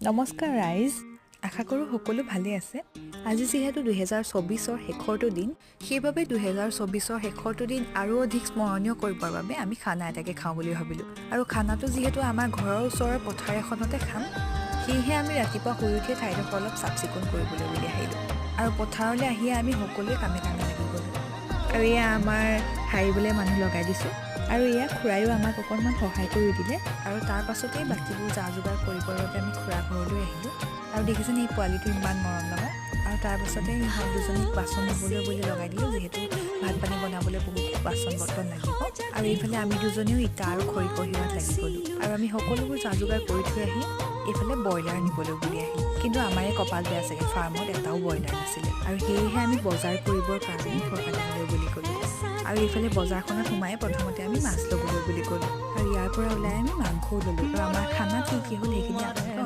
নমস্কাৰ ৰাইজ, আশা কৰোঁ সকলো ভালে আছে। আজি যিহেতু 2024ৰ শেষৰটো দিন, সেইবাবে 2024ৰ শেষৰটো দিন আৰু অধিক স্মৰণীয় কৰিবৰ বাবে আমি খানা এটাকে খাওঁ বুলি ভাবিলোঁ। আৰু খানাটো যিহেতু আমাৰ ঘৰৰ ওচৰৰ পথাৰ এখনতে খাম, সেয়েহে আমি ৰাতিপুৱা শুই উঠিয়ে ঠাইডোখৰ অলপ চাফ চিকুণ কৰিবলৈ বুলি আহিলোঁ। আৰু পথাৰলৈ আহিয়ে আমি সকলোৱে কামে কামে লাগি গ'লোঁ। আৰু এয়া আমাৰ সাৰিবলৈ মানুহ লগাই দিছোঁ। আৰু এয়া খুৰায়ো আমাক অকণমান সহায় কৰি দিলে। আৰু তাৰ পাছতেই বাকীবোৰ যা যোগাৰ কৰিবৰ বাবে আমি খুৰা ঘৰলৈ আহিলোঁ। আৰু দেখিছেনে এই পোৱালিটো ইমান মৰম লগা। আৰু তাৰ পাছতে ইহঁত দুজনীক বাচন ধুবলৈ বুলি লগাই দিলোঁ, যিহেতু ভাত পানী বনাবলৈ বহুত বাচন বৰ্তন লাগিব। আৰু এইফালে আমি দুজনীও ইটা আৰু খৰি কঢ়িওৱাত লাগি গ'লোঁ। আৰু আমি সকলোবোৰ যা যোগাৰ কৰি থৈ আহি এইফালে ব্ৰইলাৰ নিবলৈ বুলি আহিলোঁ। কিন্তু আমাৰে কপাল বেয়া চাগে, ফাৰ্মত এটাও ব্ৰইলাৰ নাছিলে। আৰু সেয়েহে আমি বজাৰ কৰিবৰ কাৰণে ফৰকাটিবলৈ বুলি গ'লোঁ। আৰু এইফালে বজাৰখনত সোমাই প্ৰথমতে আমি মাছ ল'বলৈ বুলি গ'লোঁ। আৰু ইয়াৰ পৰা ওলাই আমি মাংসও ল'লোঁ। আৰু আমাৰ খানা কি কি হ'ল সেইখিনি আপোনালোকে